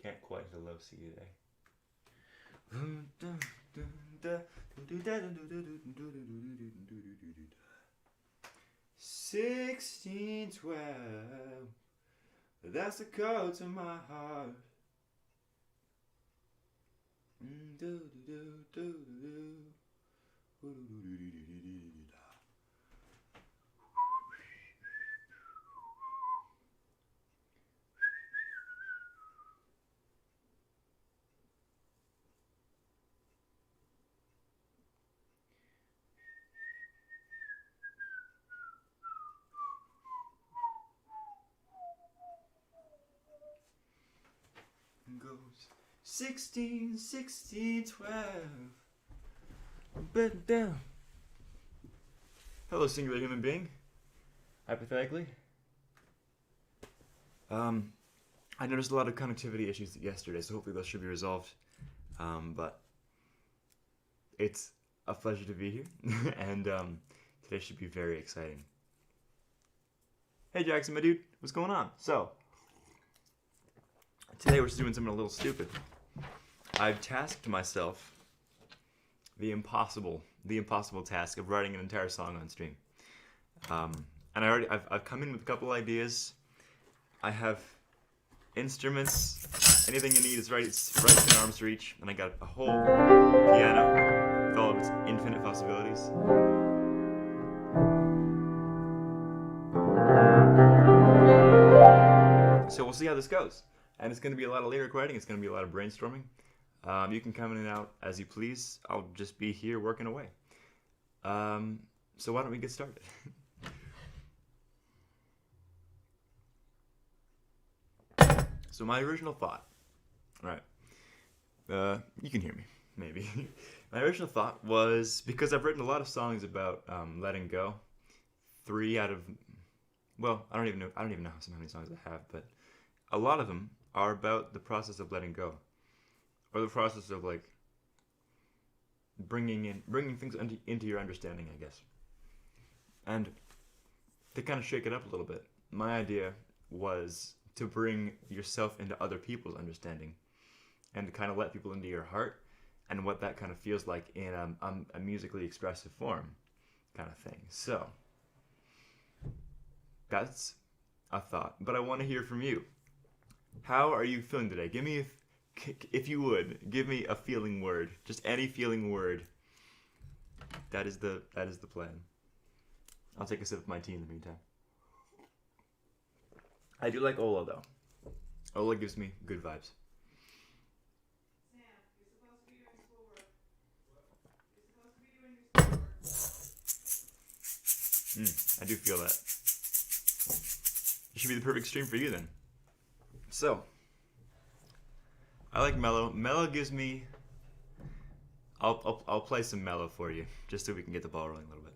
Can't quite hit a low C today. 1612. That's the code to my heart. Goes 16, 16, 12. Bend down. Hello, singular human being. Hypothetically. I noticed a lot of connectivity issues yesterday, so hopefully those should be resolved. But it's a pleasure to be here, and today should be very exciting. Hey Jackson, my dude, what's going on? So, today we're just doing something a little stupid. I've tasked myself the impossible task of writing an entire song on stream. And I've come in with a couple ideas. I have instruments. Anything you need is right within arm's reach. And I got a whole piano with all of its infinite possibilities. So we'll see how this goes. And it's going to be a lot of lyric writing. It's going to be a lot of brainstorming. You can come in and out as you please. I'll just be here working away. So why don't we get started? So my original thought, right? You can hear me, maybe. My original thought was, because I've written a lot of songs about letting go. 3 out of, well, I don't even know how many songs I have, but a lot of them are about the process of letting go, or the process of like bringing things into your understanding, I guess. And to kind of shake it up a little bit, my idea was to bring yourself into other people's understanding, and to kind of let people into your heart, and what that kind of feels like in a musically expressive form, kind of thing. So that's a thought, but I want to hear from you. How are you feeling today? Give me, if you would, give me a feeling word. Just any feeling word. That is the plan. I'll take a sip of my tea in the meantime. I do like Ola though. Ola gives me good vibes. Sam, you're supposed to be doing schoolwork. You're supposed to be doing your schoolwork. I do feel that. It should be the perfect stream for you then. So, I like mellow. Mellow gives me. I'll play some mellow for you, just so we can get the ball rolling a little bit.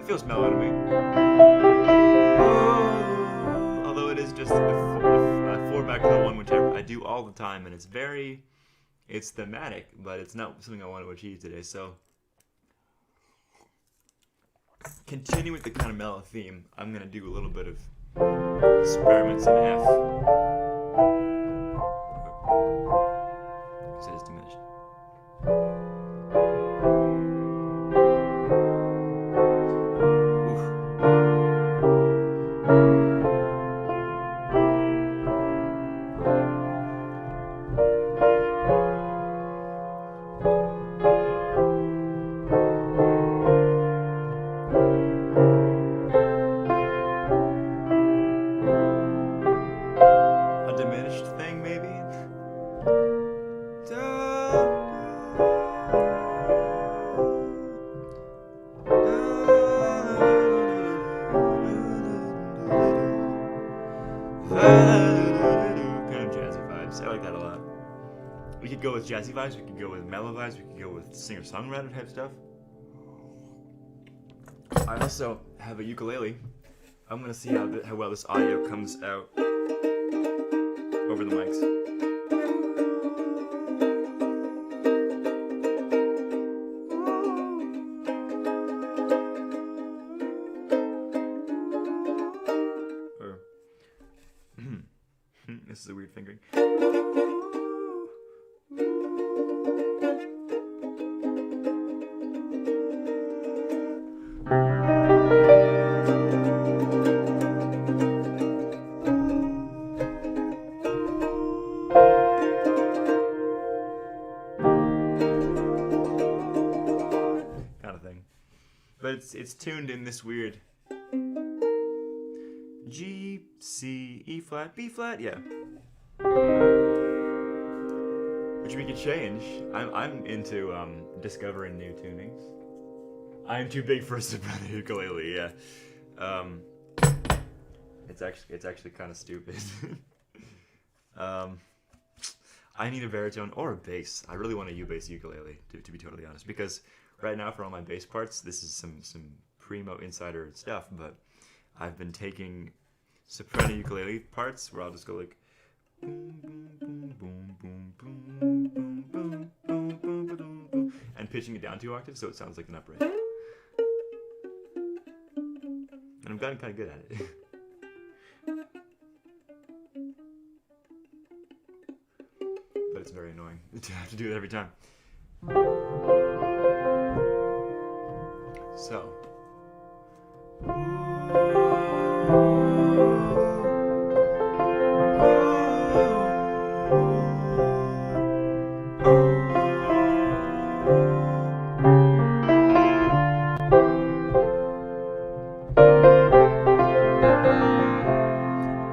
Feels mellow to me. Although it is just a 4 back to the 1, which I do all the time, and it's thematic, but it's not something I want to achieve today. So, continue with the kind of mellow theme. I'm gonna do a little bit of experiments in F. Because it is diminished. jazzy vibes. We could go with mellow vibes. We could go with singer-songwriter type stuff. I also have a ukulele. I'm gonna see how well this audio comes out over the mics. This is a weird fingering. Kind of thing. But it's tuned in this weird G, C, E flat, B flat, yeah. Which we could change. I'm into discovering new tunings. I'm too big for a soprano ukulele, yeah. It's actually kind of stupid. I need a baritone or a bass. I really want a U-bass ukulele, to be totally honest, because right now for all my bass parts, this is some primo insider stuff, but I've been taking soprano ukulele parts where I'll just go like boom, boom, boom, boom, boom, boom, boom, boom, boom, boom, boom, boom, and pitching it down 2 octaves so it sounds like an upright. And I've gotten kind of good at it. But it's very annoying to have to do it every time. So.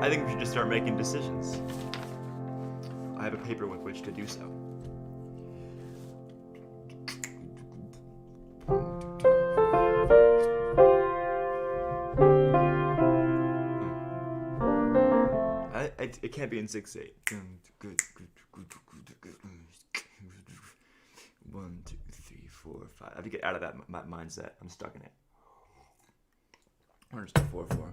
I think we should just start making decisions. I have a paper with which to do so. It can't be in 6/8. 1, 2, 3, 4, 5. I have to get out of that mindset. I'm stuck in it. Or just 4, 4.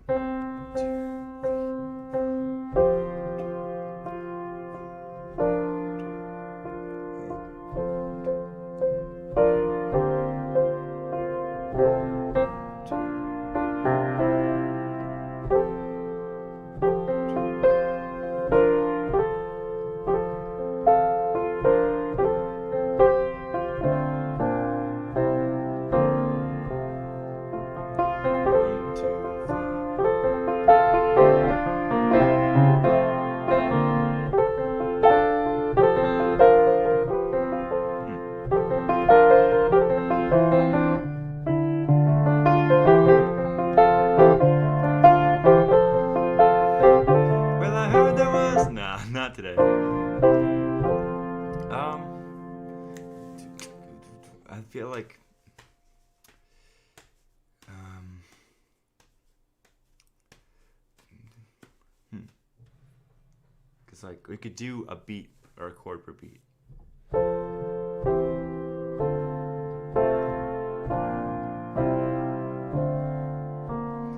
'Cause like we could do a beat or a chord per beat.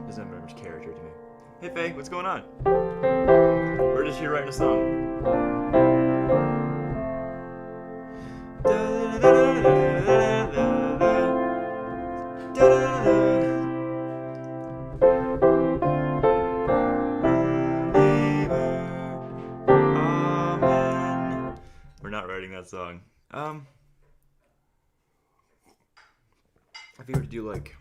Doesn't have very much character to me. Hey Faye, what's going on? We're just here writing a song. That song. If you were to do like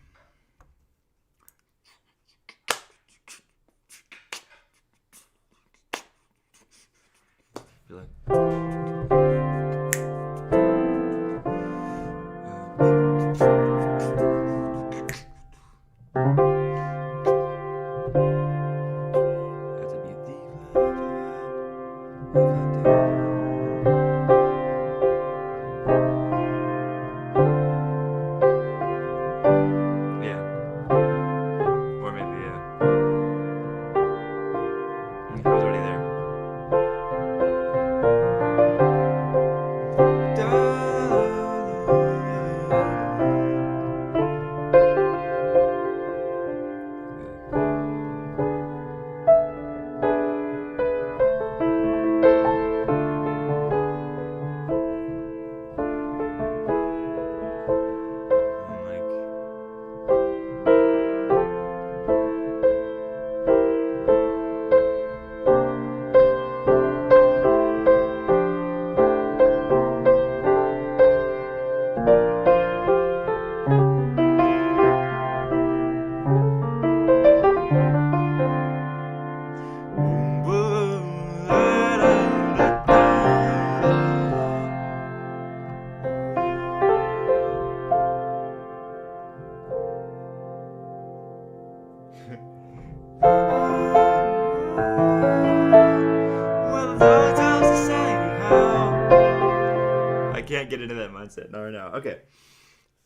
That's it. No, no. Okay.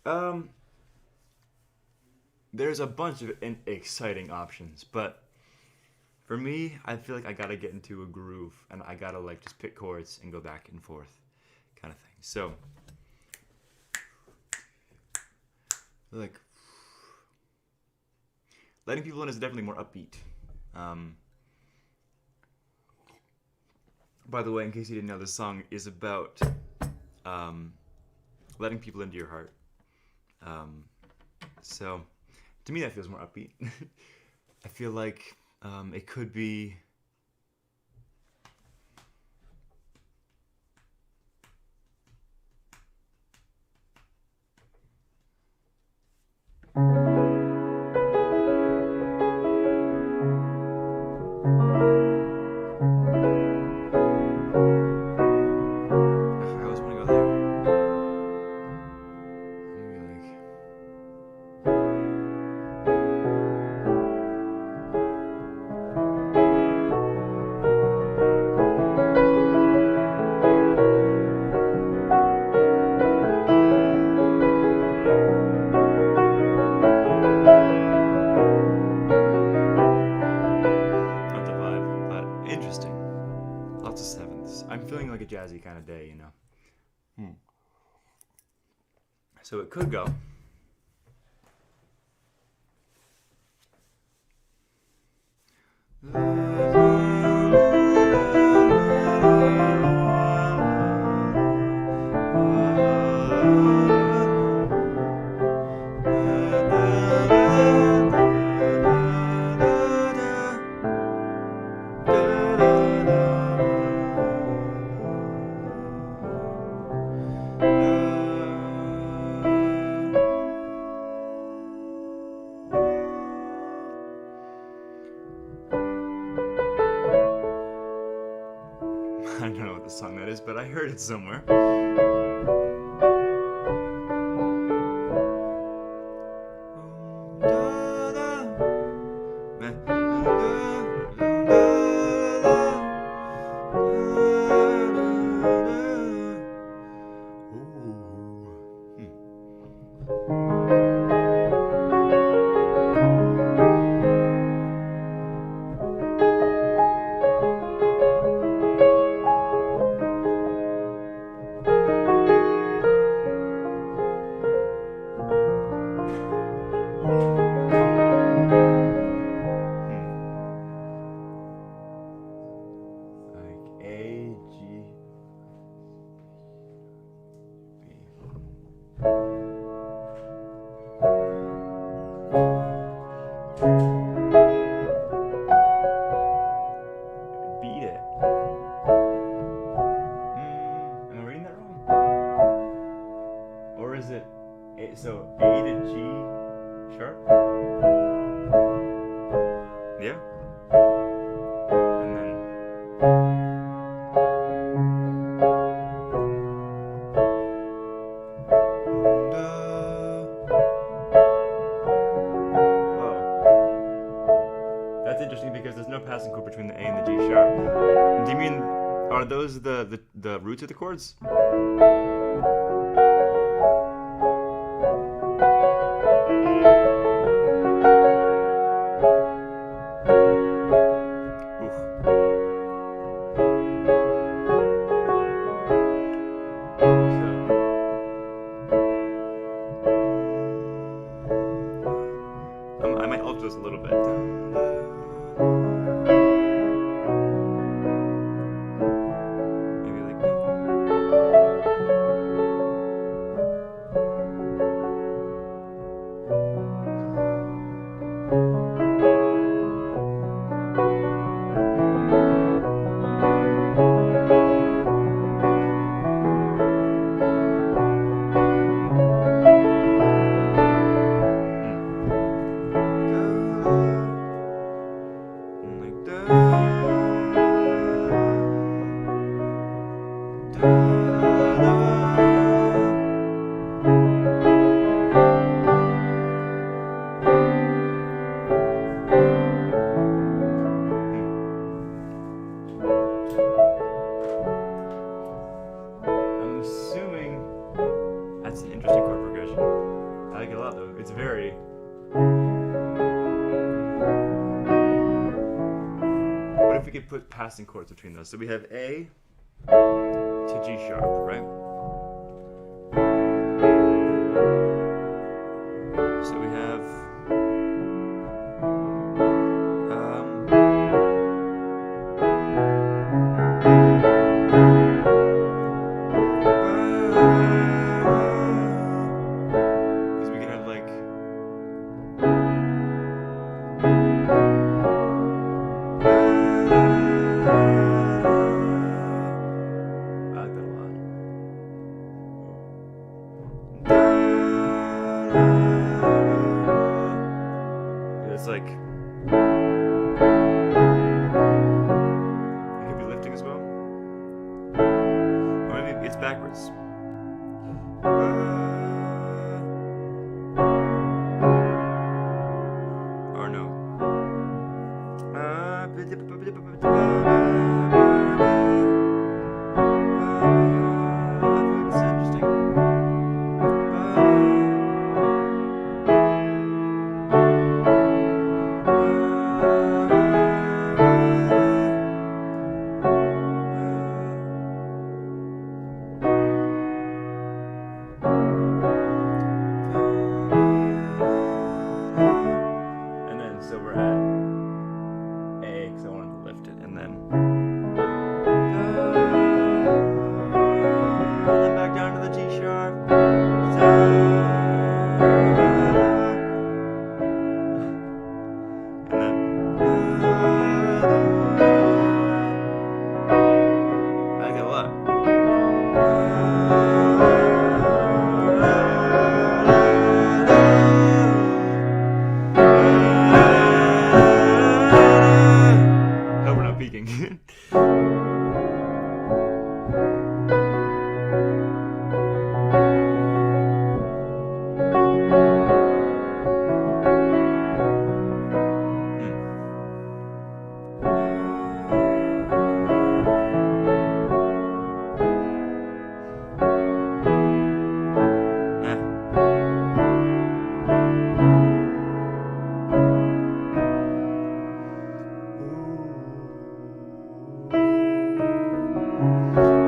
Um, there's a bunch of exciting options, but for me, I feel like I gotta get into a groove, and I gotta like just pick chords and go back and forth, kind of thing. So, like, letting people in is definitely more upbeat. Um, by the way, in case you didn't know, this song is about letting people into your heart. So, to me, that feels more upbeat. I feel like it could be. I always want to go there. Maybe like. Not the vibe, but interesting. Lots of sevenths. I'm feeling like a jazzy kind of day, you know. So it could go. I don't know what the song that is, but I heard it somewhere. Like A, G, B. Beat it. Am I reading that wrong? Or is it so A to G sharp? Yeah. And then whoa. That's interesting because there's no passing chord between the A and the G sharp. Do you mean are those the roots of the chords? I might alter this a little bit. Maybe like progression. I like it a lot though. It's very. What if we could put passing chords between those? So we have A to G sharp, right? So we have because we can have like I like that a lot. It's like it could be lifting as well, or maybe it's backwards. Or no. That's interesting. And then so we're at A because I wanted to lift it, and then back down to the G sharp. And then I like it a lot. Oh, we're not peaking.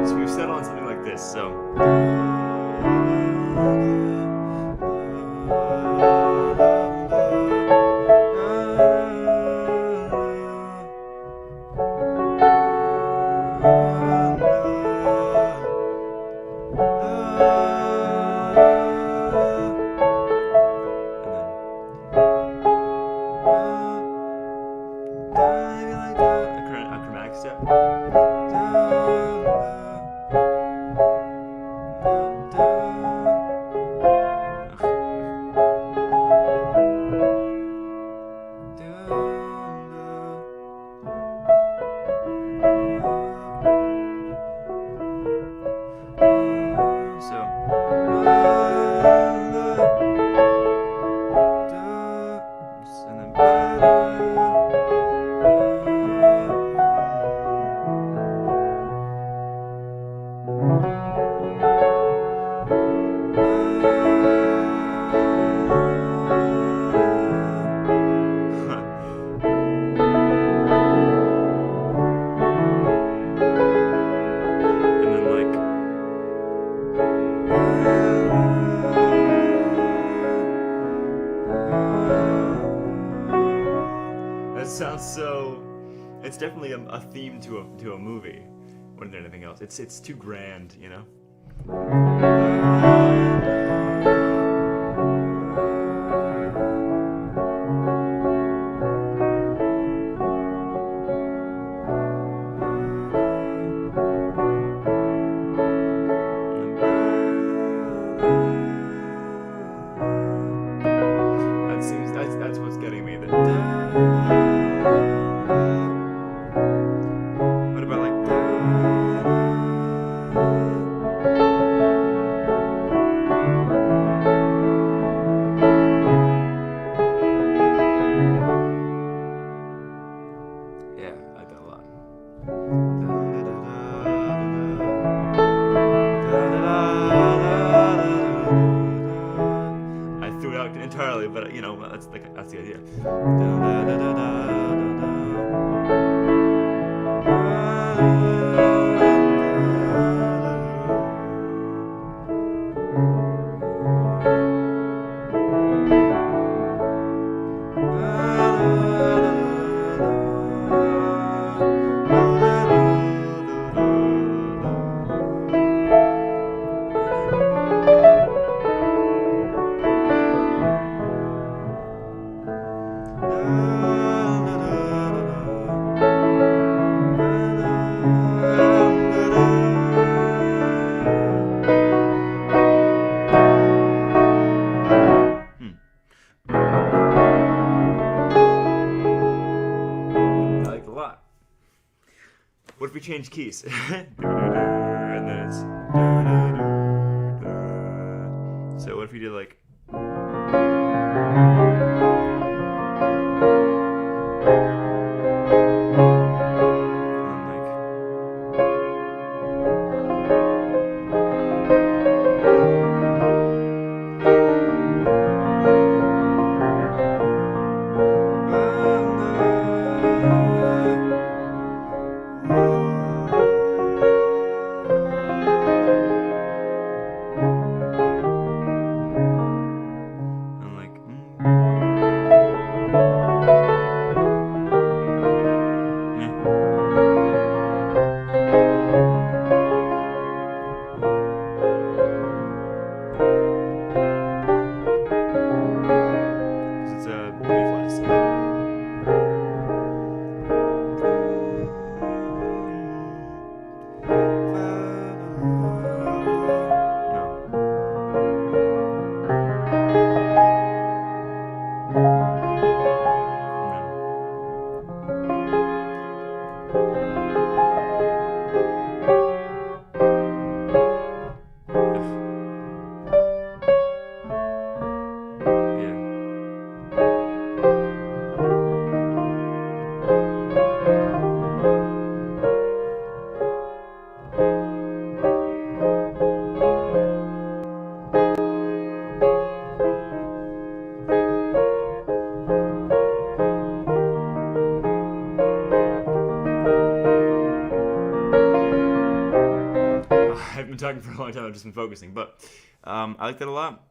So we've settled on something like this. So. A chromatic step. Sounds so. It's definitely a theme to a movie more than anything else. It's too grand, you know. That's what's getting me. What about like? like entirely, but you know, that's the idea. What if we change keys? And then it's. So what if we did like. I've been talking for a long time, I've just been focusing, but I like that a lot.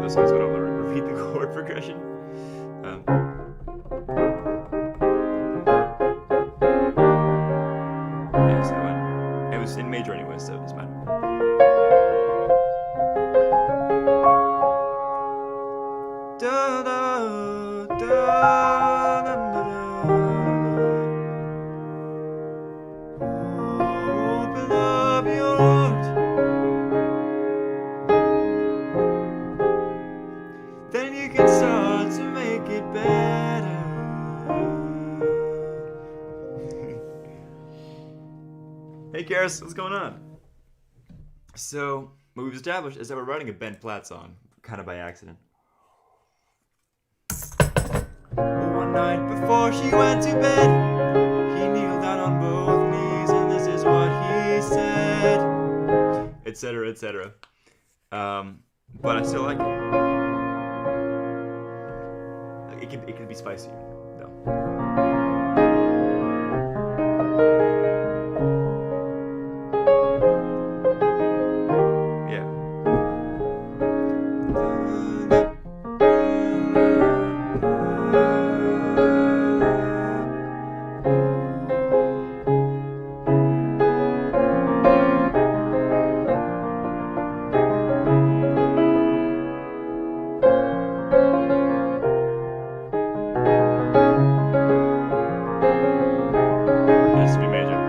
Songs, but I'll repeat the chord progression. Yeah, so it was in major anyway, so it doesn't matter. Da, da, da, da, da, da. Open up your heart. Then you can start to make it better. Hey Karis, what's going on? So, what we've established is that we're writing a Ben Platt song, kind of by accident. One night before she went to bed, he kneeled down on both knees, and this is what he said. etc., etc. But I still like it. It can be spicier, though. Yeah. Has to be major.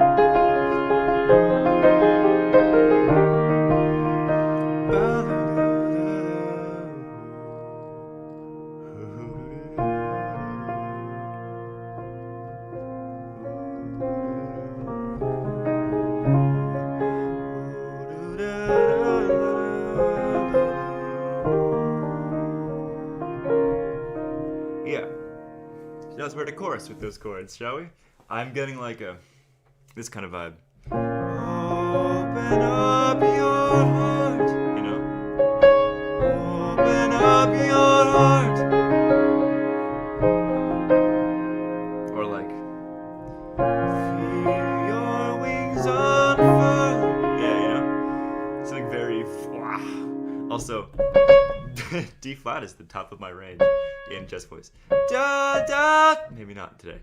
Yeah. So let's wear the chorus with those chords, shall we? I'm getting like this kind of vibe. Open up your heart, you know? Open up your heart. Or like, feel your wings unfurl. Yeah, you know? It's like very. Also, D flat is the top of my range in chest voice. Da da. Maybe not today.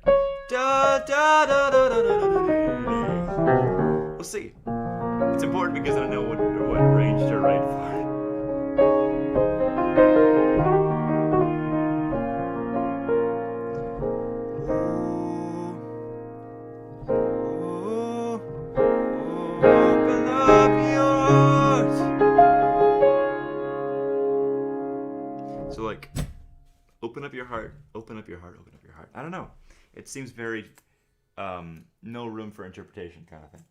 Da da da da da da da. We'll see. It's important because I know what range to write for. Open up your heart. So like, open up your heart, open up your heart, open up your heart. I don't know. It seems very no room for interpretation kind of thing.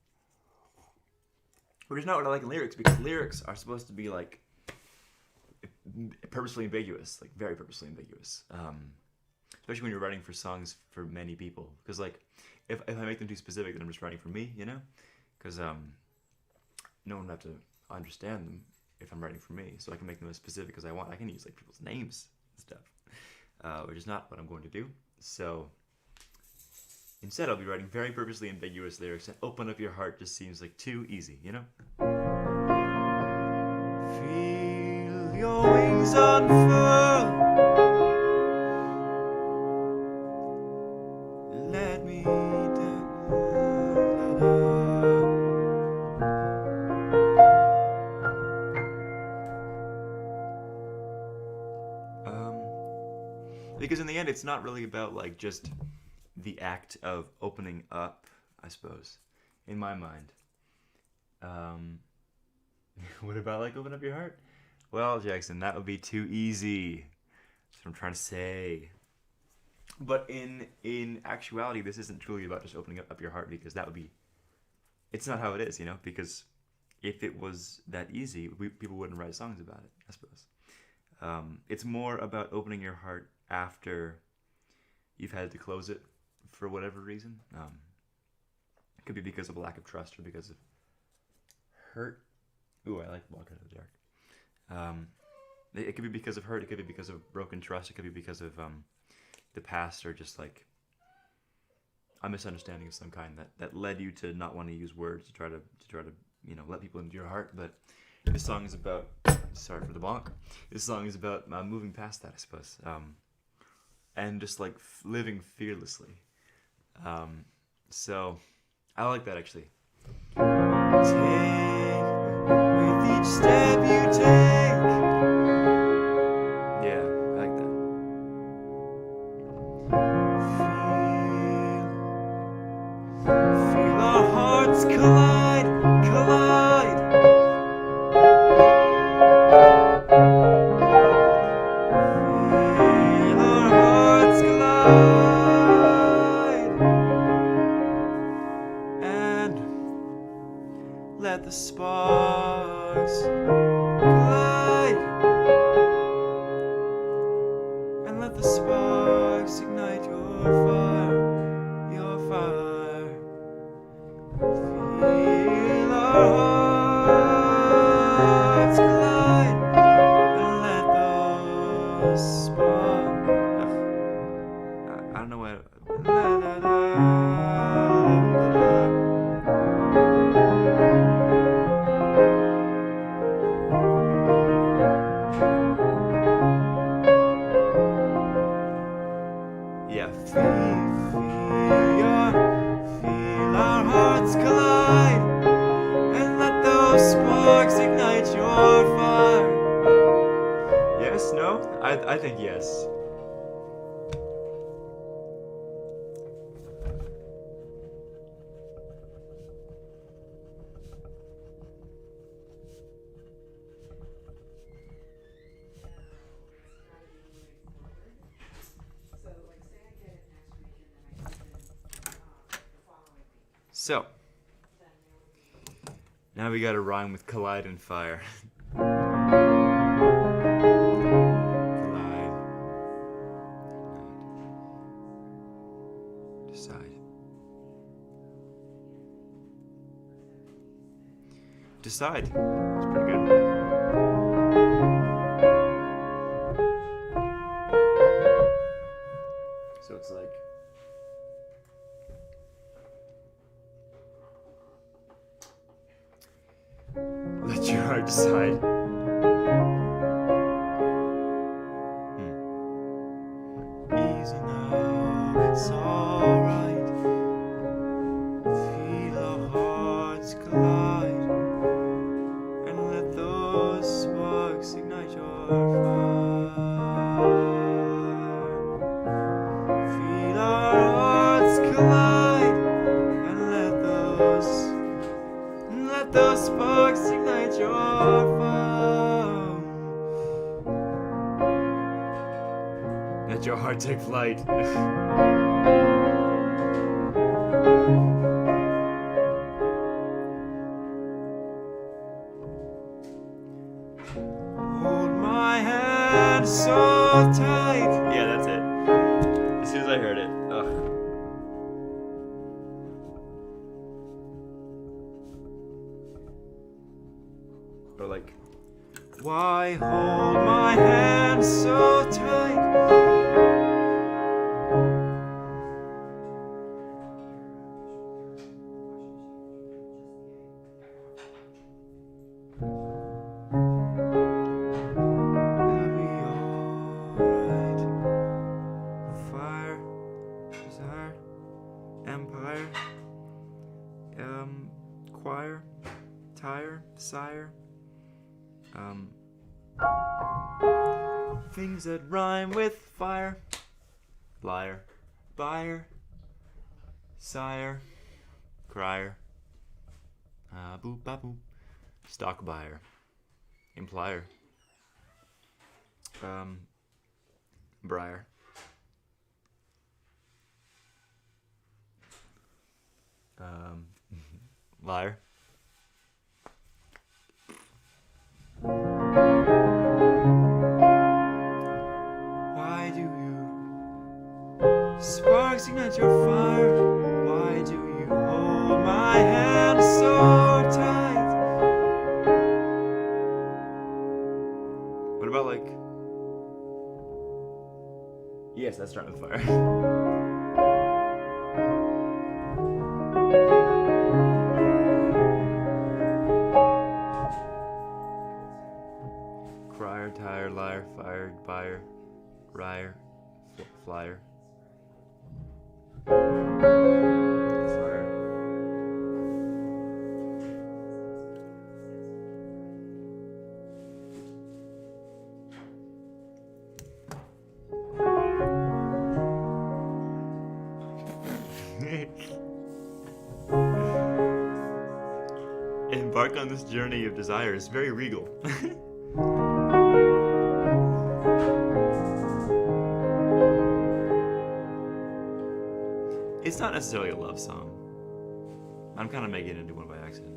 Which is not what I like in lyrics, because lyrics are supposed to be like purposely ambiguous, like very purposely ambiguous. Especially when you're writing for songs for many people. Because like, if I make them too specific, then I'm just writing for me, you know? Because no one would have to understand them if I'm writing for me. So I can make them as specific as I want. I can use like people's names and stuff, which is not what I'm going to do. So instead, I'll be writing very purposely ambiguous lyrics, and open up your heart just seems like too easy, you know? Feel your wings unfurl. Let me down. Because in the end, it's not really about like just the act of opening up, I suppose, in my mind. What about like open up your heart? Well, Jackson, that would be too easy. That's what I'm trying to say. But in actuality, this isn't truly about just opening up your heart, because that would be, it's not how it is, you know? Because if it was that easy, people wouldn't write songs about it, I suppose. It's more about opening your heart after you've had to close it for whatever reason. It could be because of a lack of trust or because of hurt. Ooh, I like Walk Out of the Dark. It could be because of hurt. It could be because of broken trust. It could be because of the past, or just like a misunderstanding of some kind that led you to not want to use words to try to let people into your heart. But this song is about, sorry for the bonk. This song is about moving past that, I suppose, and just like living fearlessly. So I like that actually. Take with each step you take. Yeah, I like that. Feel our hearts collide. Feel our hearts collide. And let the sparks collide. And let the sparks ignite your fire, your fire. Feel our those sparks ignite your fire. Yes? No? I think yes. So, like, say I get it next week and then I send it the following week. So, Then there would be now we gotta rhyme with collide and fire. Collide. Ignite. Decide. Decide. It's pretty good. So it's like. Let your heart decide. Easy now, it's alright. Feel our hearts collide, and let those sparks ignite your fire. Feel our hearts collide, and let those sparks ignite your fire. Let your heart take flight. Hold my hand so tight. Yeah, that's it. As soon as I heard it. Ugh. Or like, why hold my hand so tight? It'll be alright. Fire, desire, empire, choir, tire, sire. Things that rhyme with fire. Liar, buyer, sire, crier, boop boop, stock buyer, implier, briar, liar. Why do you sparks ignite your fire? Why do you hold my hand so tight? What about like? Yes, that's starting with fire. Crier, tire, liar, fire, buyer, rier, flyer. Fire. Embark on this journey of desire is very regal. It's not necessarily a love song. I'm kind of making it into one by accident.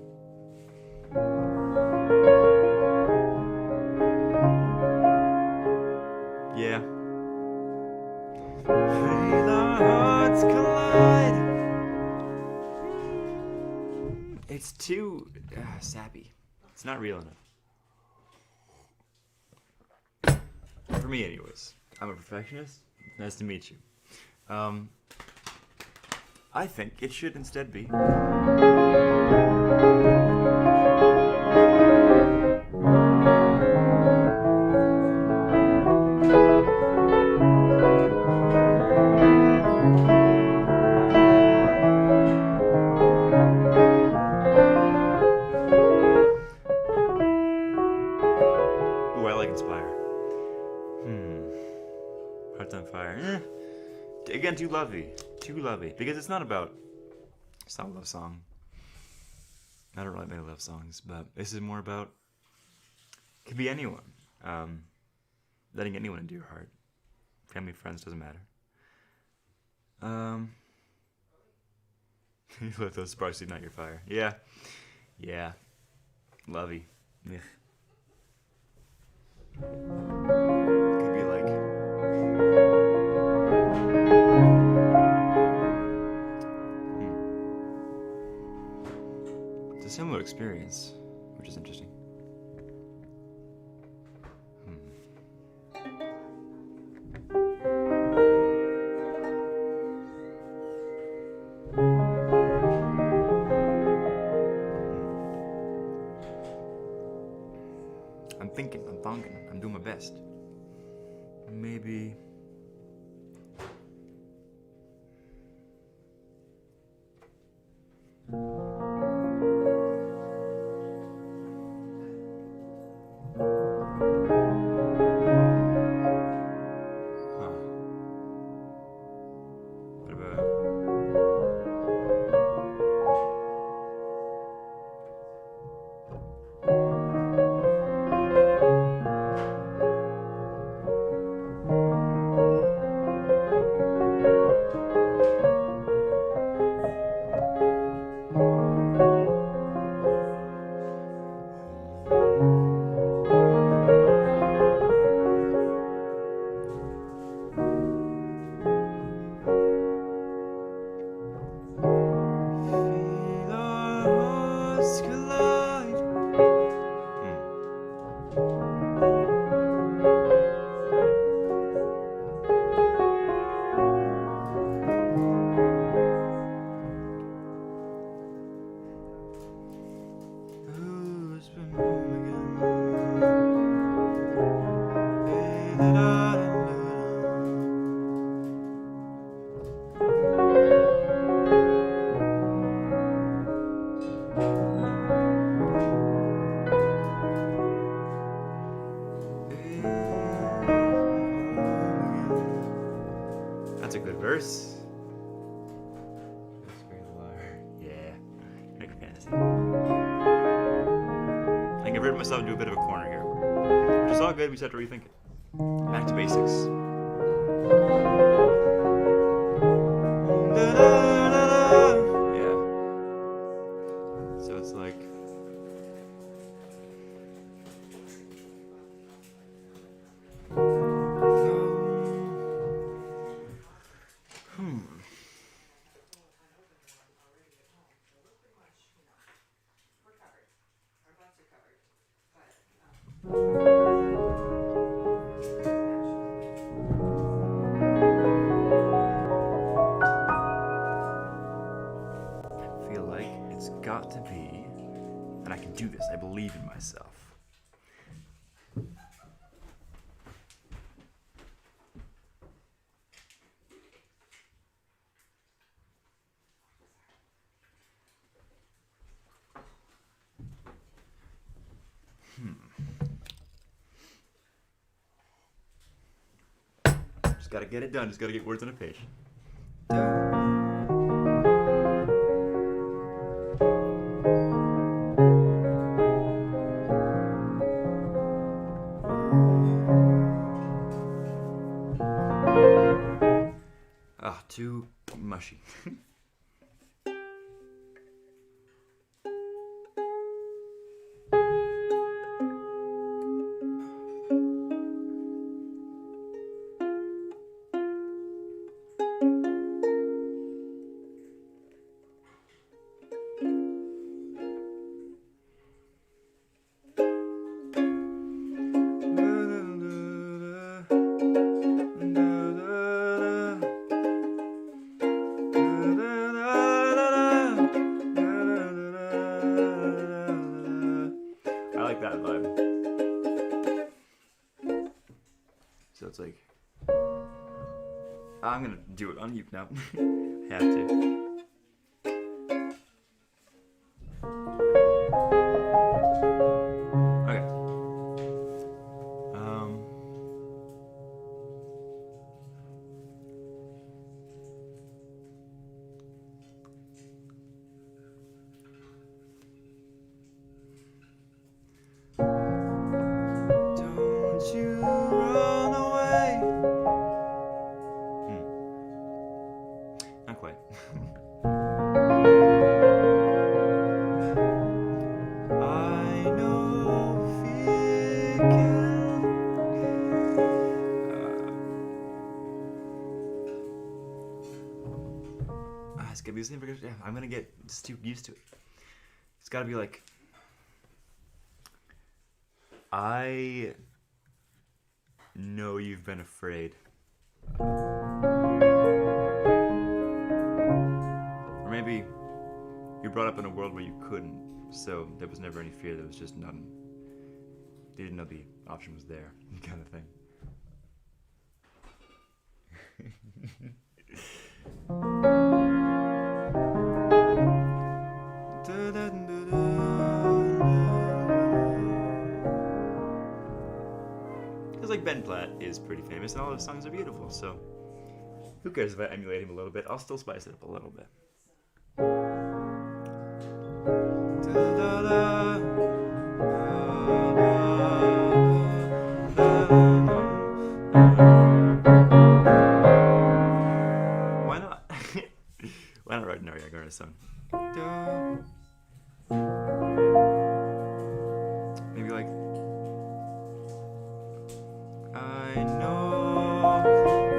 Yeah. Feel our hearts collide. It's too sappy. It's not real enough. For me, anyways. I'm a perfectionist. Nice to meet you. I think it should instead be. fire. Again, too lovey. Too lovey. Because it's not a love song. I don't really make love songs, but this is more about, could be anyone. Letting anyone into your heart. Family, friends, doesn't matter. You let those sparks ignite your fire. Yeah. Yeah. Lovey. Ugh. Could be like, it's a similar experience, which is interesting. I'm thinking, I'm doing my best. Maybe. What about? Feel our hearts collide. Who's been home again? That's a good verse. Yeah. Make a fantasy. I think I've written myself into a bit of a corner here. Which is all good, we just have to rethink it. Back to basics. Yeah. So it's like, We're covered. Our butts are covered. But, I feel like it's got to be, and I can do this, I believe in myself. Just gotta get it done, just gotta get words on a page. Ah, too mushy. I like that vibe. So it's like, I'm gonna do it on you now. Have to. Okay. yeah, I'm gonna get used to it. It's gotta be like, I know you've been afraid. Or maybe you're brought up in a world where you couldn't, so there was never any fear, there was just none. You didn't know the option was there, kind of thing. Because like Ben Platt is pretty famous and all his songs are beautiful, so who cares if I emulate him a little bit? I'll still spice it up a little bit. Why not? Why not write an Ariana song? Maybe like, I know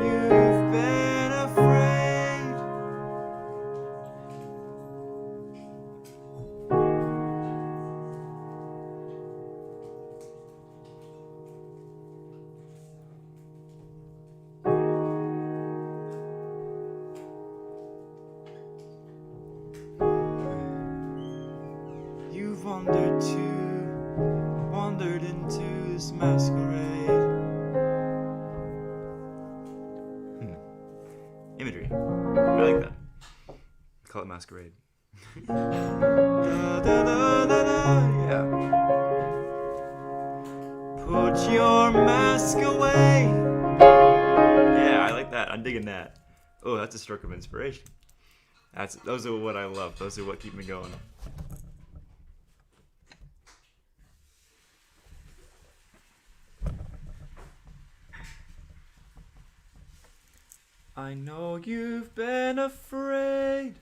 you've been afraid. You've wandered into this masquerade. Imagery. I like that. Call it masquerade. Yeah. Put your mask away. Yeah, I like that. I'm digging that. Oh, that's a stroke of inspiration. Those are what I love. Those are what keep me going. I know you've been afraid.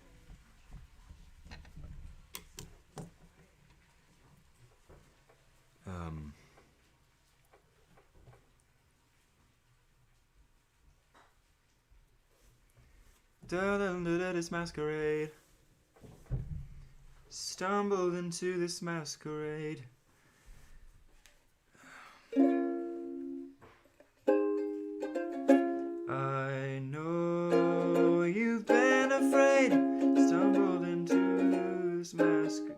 This masquerade. Stumbled into this masquerade. I know you've been afraid. Stumbled into this masquerade.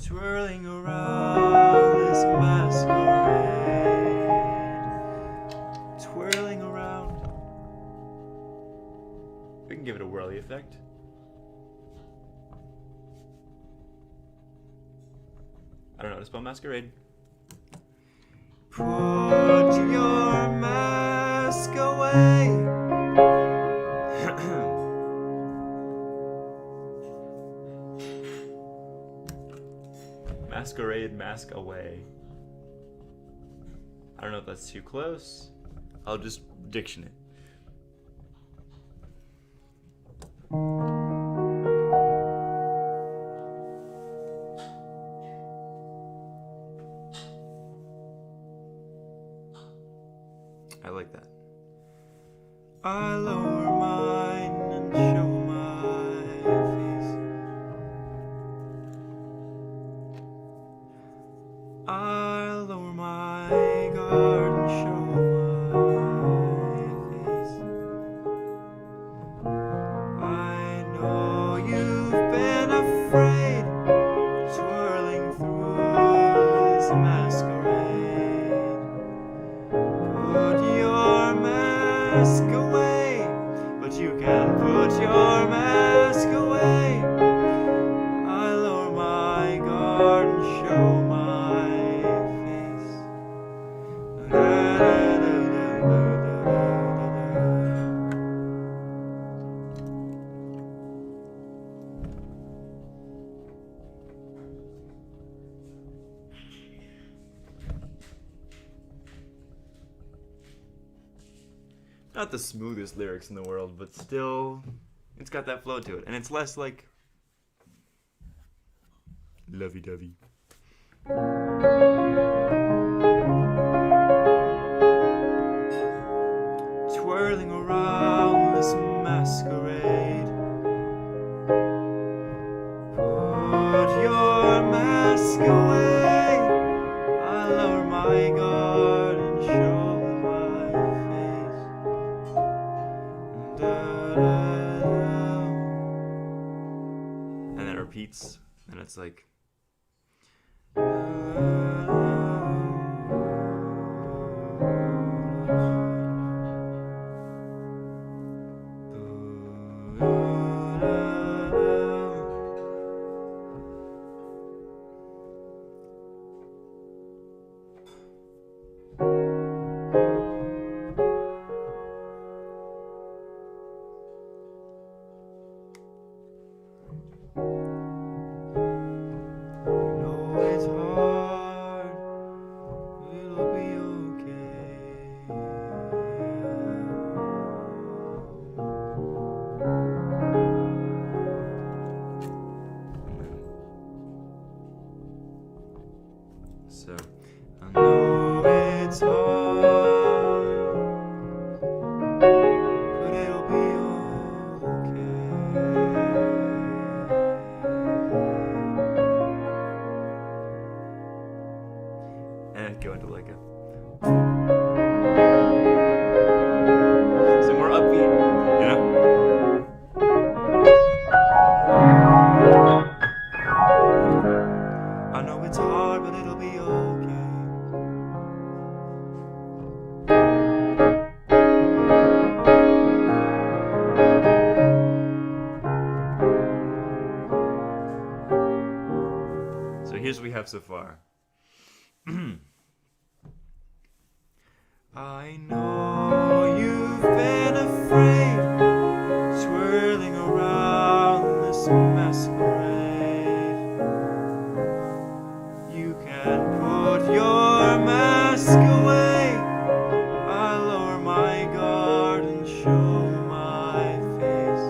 Twirling around this masquerade. Twirling around. We can give it a whirly effect. I don't know how to spell masquerade. Put your mask away. Masquerade, mask away. I don't know if that's too close. I'll just diction it. I like that. I lower mine and show my face. I lower my guard and show my face. I know you've been afraid, twirling through this masquerade. Put your mask away, but you can't put your mask away. I lower my guard and show my face. not the smoothest lyrics in the world, but still, it's got that flow to it, and it's less like lovey-dovey. Twirling around this masquerade, put your mask away. I lower my guard and show my face. Da-da-da. And then it repeats, and it's like. So, I know it's hard, but it'll be okay. And go into like a some more upbeat, you know? I know it's hard, but it'll be okay. So here's what we have so far. I know you've been afraid, swirling around this masquerade. You can put your mask away. I lower my guard and show my face.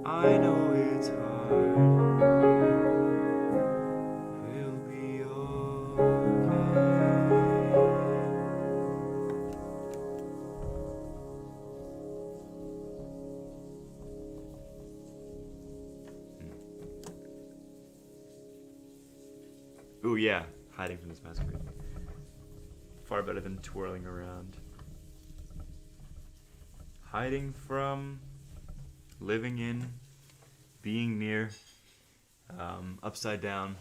I know it's hard. We'll be okay. Ooh, yeah, hiding from this masquerade. Far better than twirling around. Hiding from, living in, being near, upside down,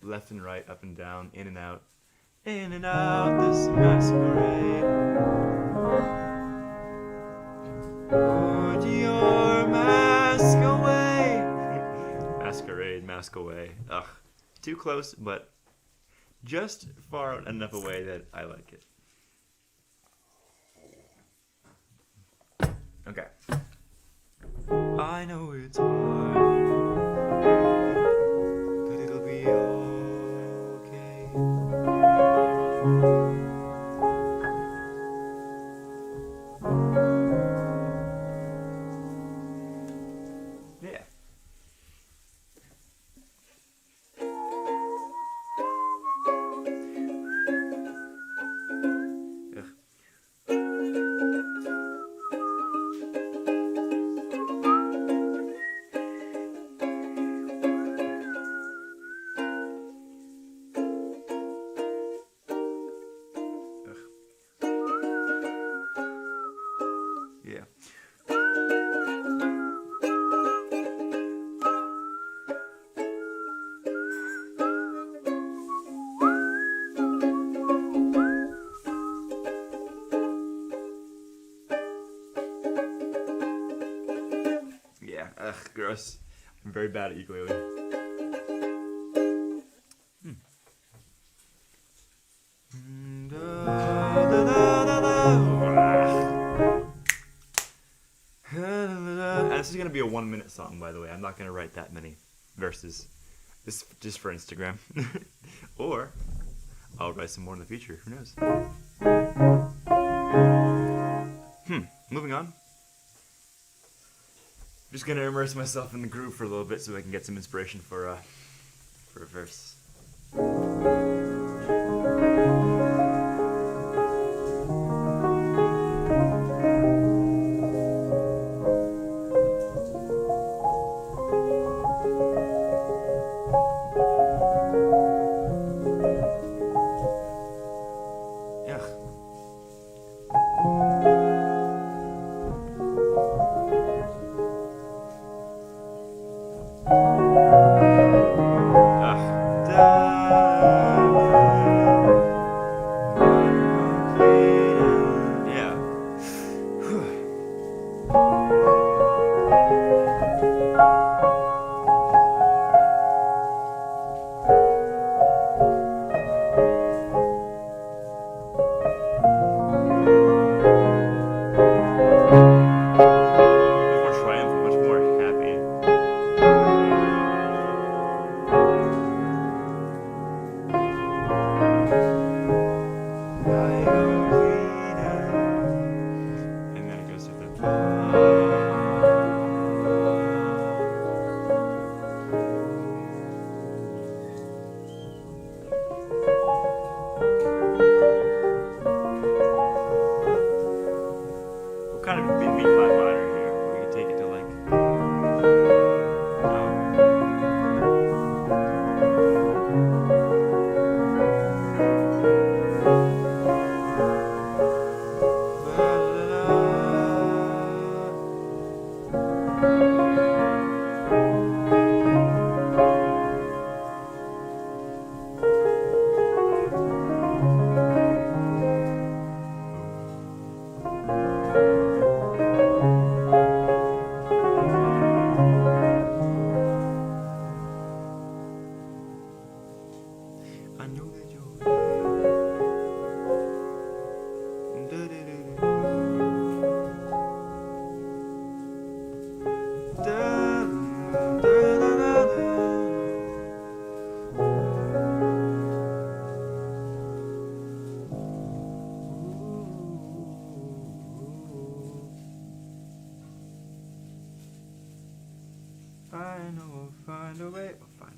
left and right, up and down, in and out this masquerade. Put your mask away. Masquerade, mask away. Ugh, too close, but just far enough away that I like it. Okay. I know it's hard, but it'll be okay. Yeah. Yeah. Yeah, ugh, gross. I'm very bad at ukulele. And this is gonna be a 1 minute song, by the way. I'm not gonna write that many verses. This just for Instagram. Or I'll write some more in the future. Who knows? Moving on. Just gonna immerse myself in the groove for a little bit so I can get some inspiration for a verse. Find a way. Oh, finally.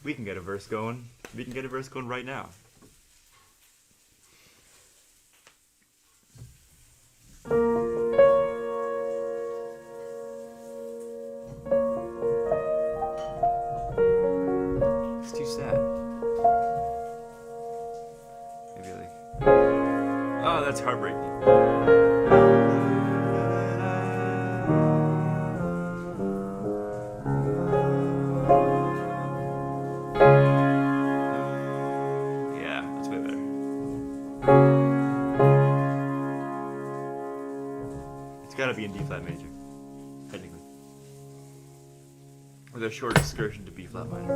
We can get a verse going. We can get a verse going right now. It's too sad. Maybe like... Oh, that's heartbreaking. Be in D flat major, technically, with a short excursion to B flat minor.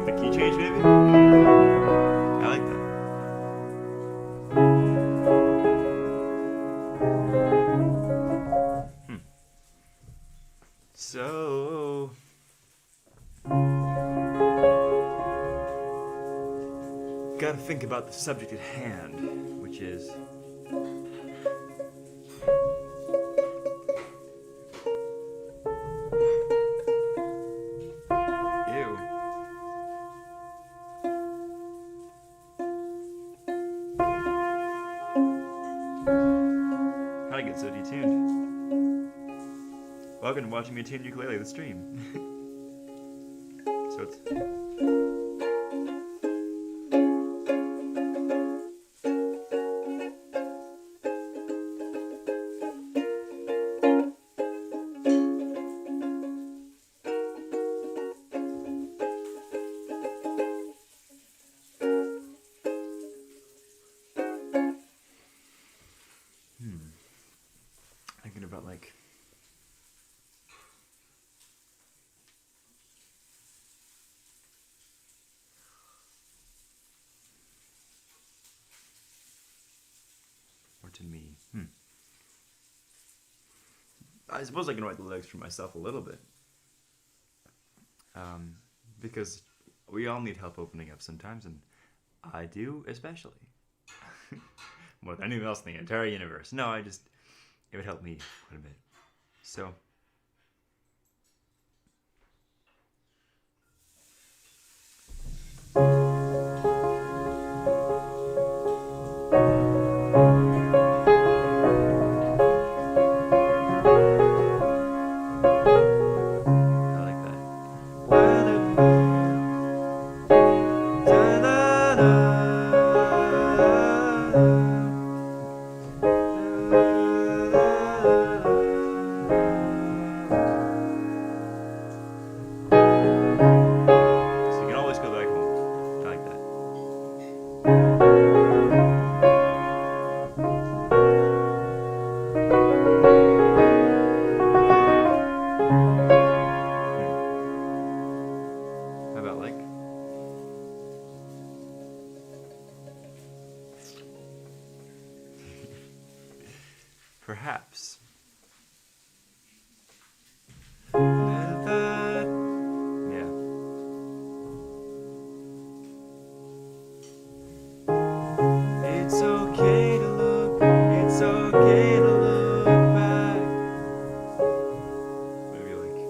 With a key change, maybe. I like that. So, gotta think about the subject at hand, which is ew. How'd I get so detuned? Welcome to watching me tune ukulele the stream. So it's... Thinking about like... to me. I suppose I can write the lyrics for myself a little bit. Because we all need help opening up sometimes, and I do especially. More than anything else in the entire universe. No, it would help me quite a bit. So, I like so you can always go back home. I like that. How about like? Perhaps. Yeah. It's okay to look back. Maybe like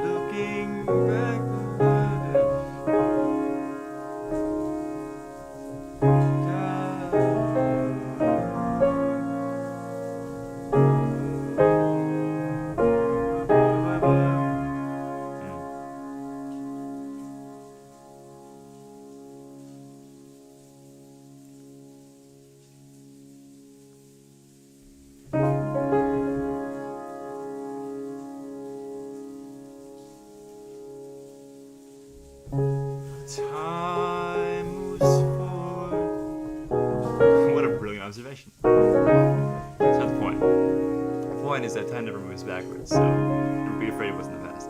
looking back. Time moves forward. What a brilliant observation. That's not the point. The point is that time never moves backwards, so don't be afraid of what's in the past.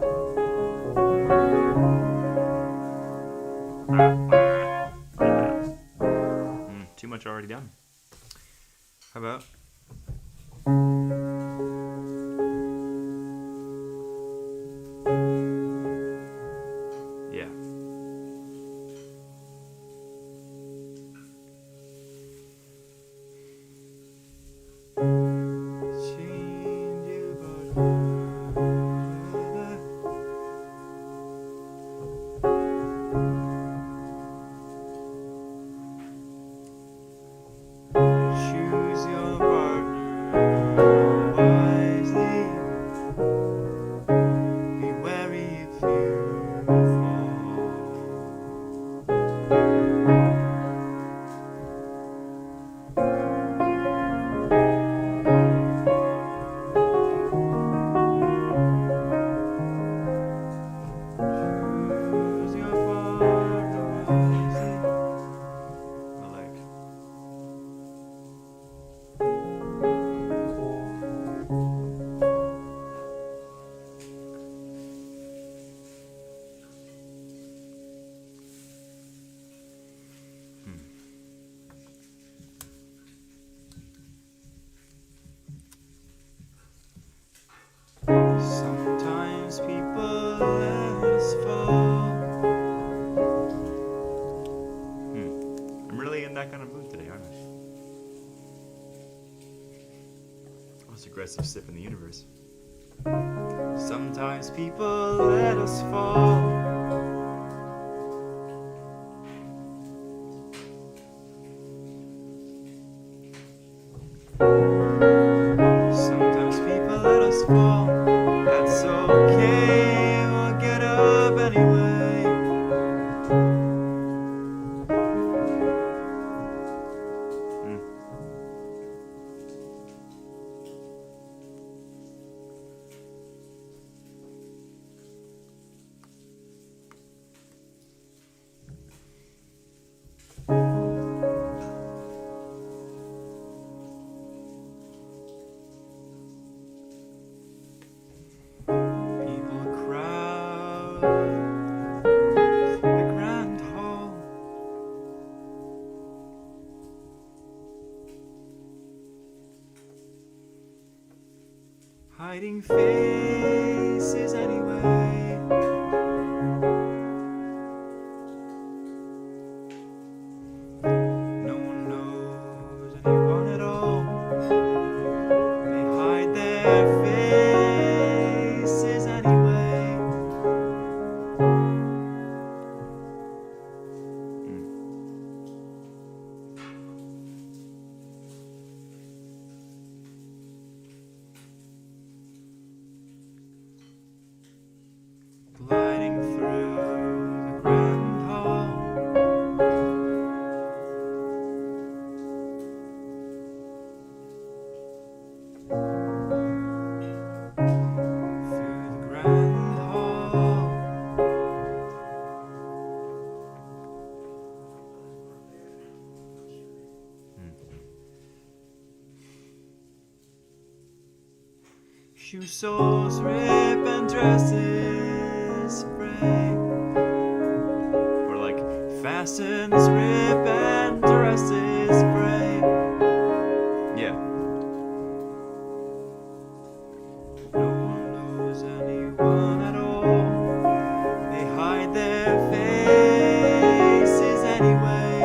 Too much already done. How about? Yeah. Choose your partner wisely. Be wary if you fall. Choose your partner wisely. I like. Sometimes people let us fall. I'm really in that kind of mood today, aren't I? Most aggressive sip in the universe. Sometimes people let us fall. Sometimes people let us fall. That's okay, we'll get up anyway. hiding faces anyway. No one knows anyone at all. They hide their faces anyway. Gliding through the grand hall, through the grand hall. Shoe soles rip and dresses spray. Or like fastens rip and dresses spray. Yeah. No one knows anyone at all. They hide their faces anyway.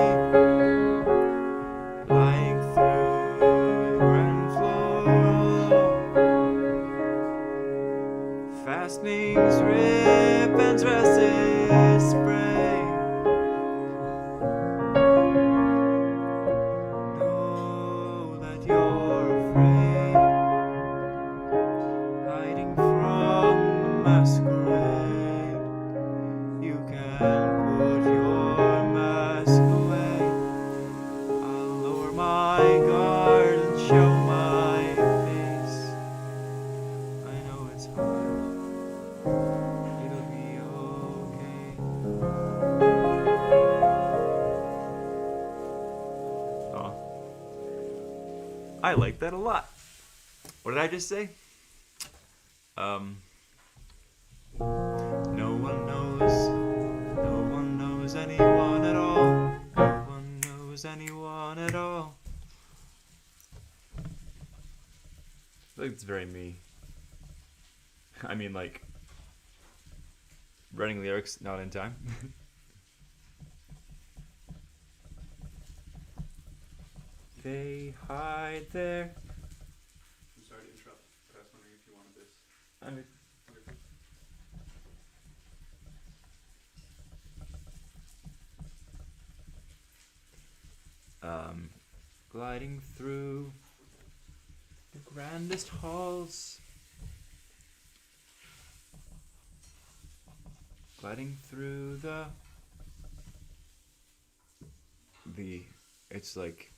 Lying through the grand floor. Fastenings rip and dresses spray. Know that you're afraid, hiding from the masquerade. You can put your mask away. I'll lower my guard and show my face. I know it's hard. It'll be okay. Oh, I like that a lot. What did I just say? No one knows anyone at all. No one knows anyone at all. I think it's very me. I mean, like, writing lyrics not in time. They hide there. I'm sorry to interrupt, but I was wondering if you wanted this. I mean, gliding through the grandest halls. Gliding through the it's like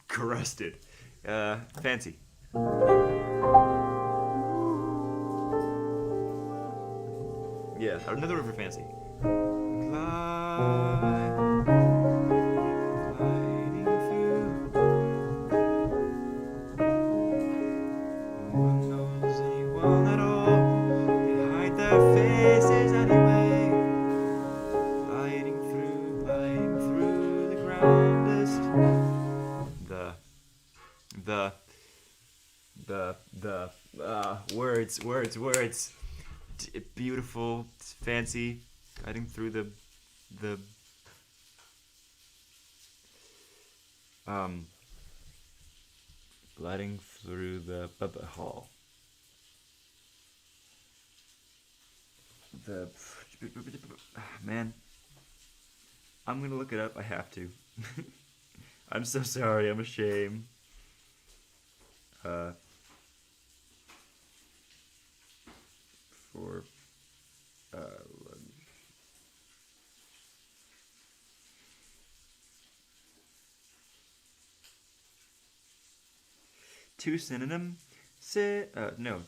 crusted. Fancy. Yeah, another word for fancy. Gliding through. No one knows anyone at all. They hide their faces anyway. Gliding through the grandest. Words. Beautiful, fancy, gliding through the gliding through the hall. Man, I'm gonna look it up. I have to. I'm so sorry. I'm ashamed. For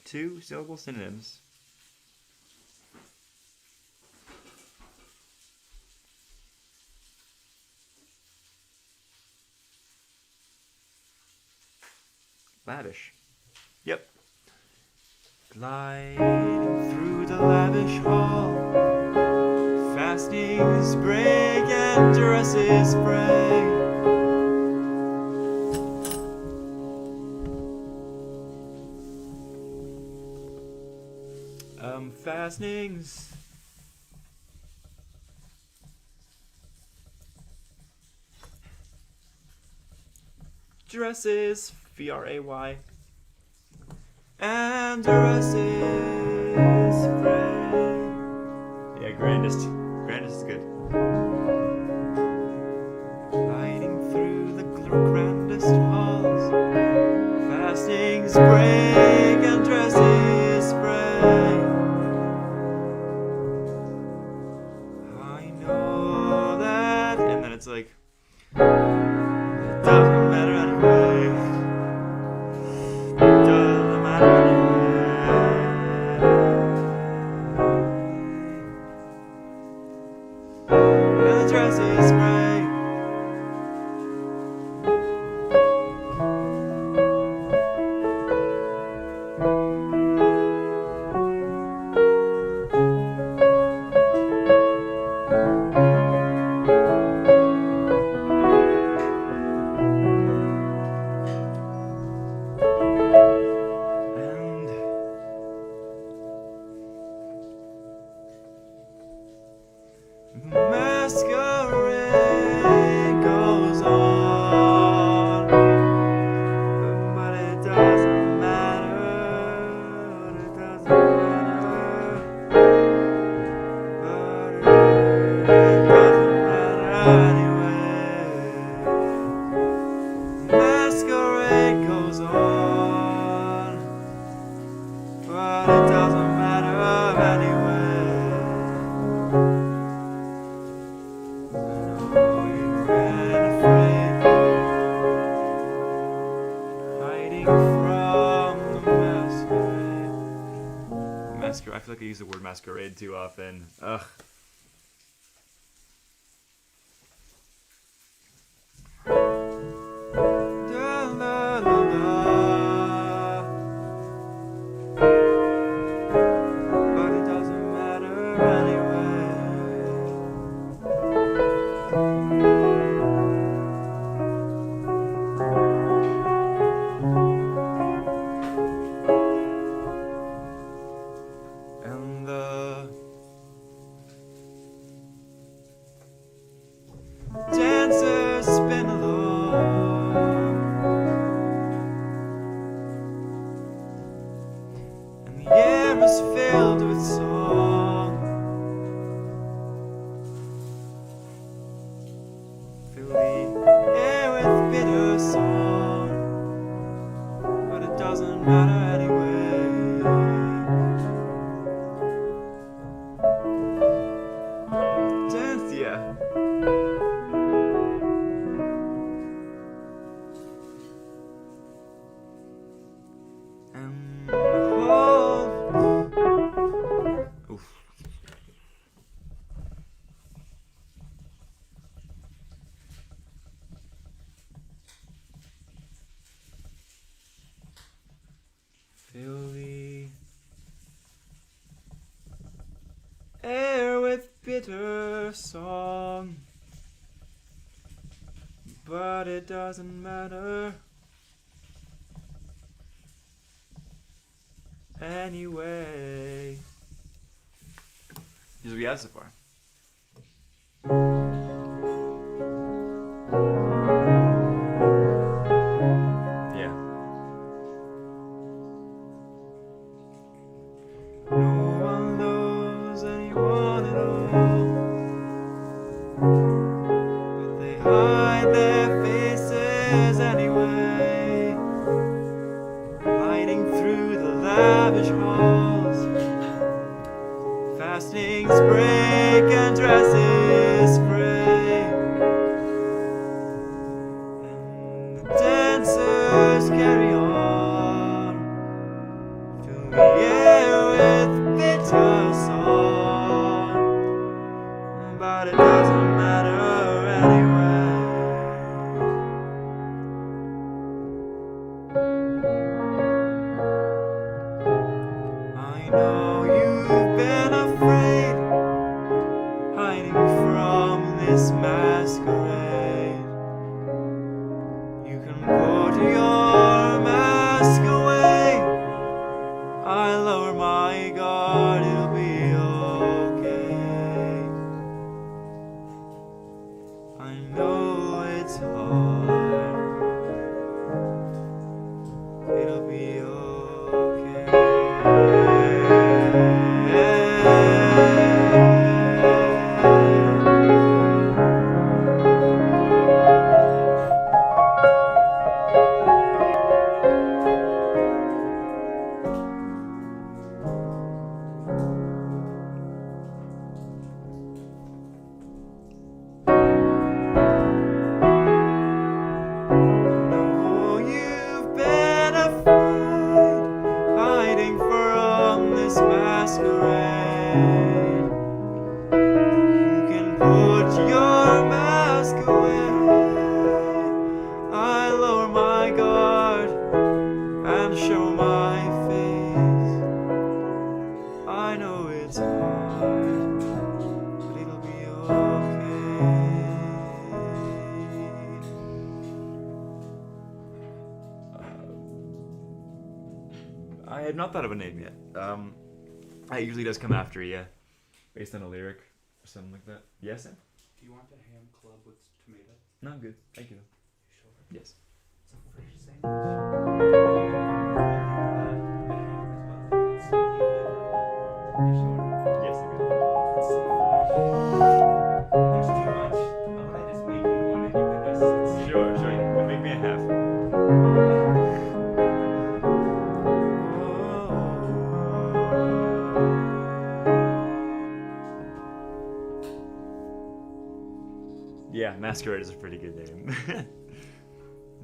two syllable synonyms. Lavish. Yep. Gliding through the lavish hall, fastenings break and dresses spray. fastenings. Dresses, VRAY, and dresses, spray. Yeah, grandest is good. Hiding through the grandest halls, fastenings break and dresses spray. I know that, and then it's like, it doesn't matter anyway. It doesn't matter anyway. And the dresses spray. Masquerade goes on, but it doesn't matter. It doesn't matter. But it doesn't matter anyway. Masquerade goes on, but it doesn't matter anyway. I feel like I use the word masquerade too often. Ugh. Da, la, la, la. But it doesn't matter anyway. And the dancers spin along, and the air is filled with song. Fill the air with bitter song, but it doesn't matter anyway. Dance, yeah. And the whole oof. Fill the air with bitter song, but it doesn't matter anyway. Here's what we have so far. Yeah. No one knows anyone at all, but they hide their faces anyway, hiding through the lavish halls. Fastenings break and dresses spray, and the dancers carry on, fill the air with bitter song, but it doesn't matter anyway. I know you've been afraid, hiding from this masquerade. You can go to your my guard and show my face. I know it's hard, but it'll be okay. I had not thought of a name yet. It usually does come after, yeah, based on a lyric or something like that. Yes, Sam? Do you want the ham club with tomato? No, I'm good. Thank you. Sure. Yes. It's a fresh sandwich. The ham as well. It's sneaky flavor. You sure? Yes, I'm good. It's so fresh. There's too much. How about I just make you one and you can just Sure. Make me a half. Yeah, Masquerade is a pretty good name.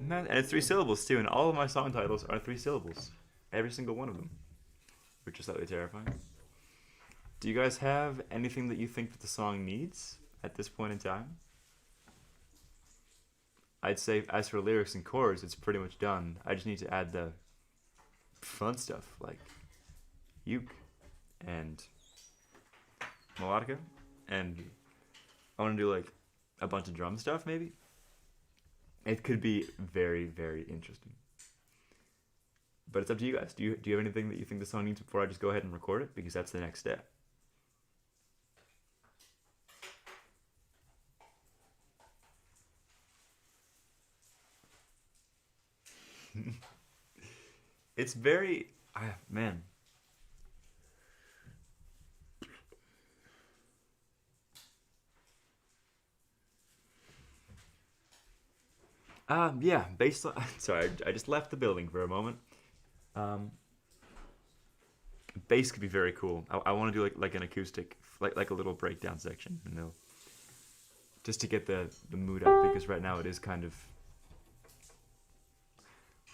And it's 3 syllables too, and all of my song titles are 3 syllables. Every single one of them. Which is slightly terrifying. Do you guys have anything that you think that the song needs at this point in time? I'd say as for lyrics and chords, it's pretty much done. I just need to add the fun stuff like uke and melodica, and I want to do like a bunch of drum stuff maybe. It could be very, very interesting. But it's up to you guys. Do you have anything that you think the song needs before I just go ahead and record it? Because that's the next step. It's very... man. Yeah, based on... Sorry, I just left the building for a moment. Bass could be very cool. I want to do like an acoustic, like a little breakdown section, you know, just to get the mood up, because right now it is kind of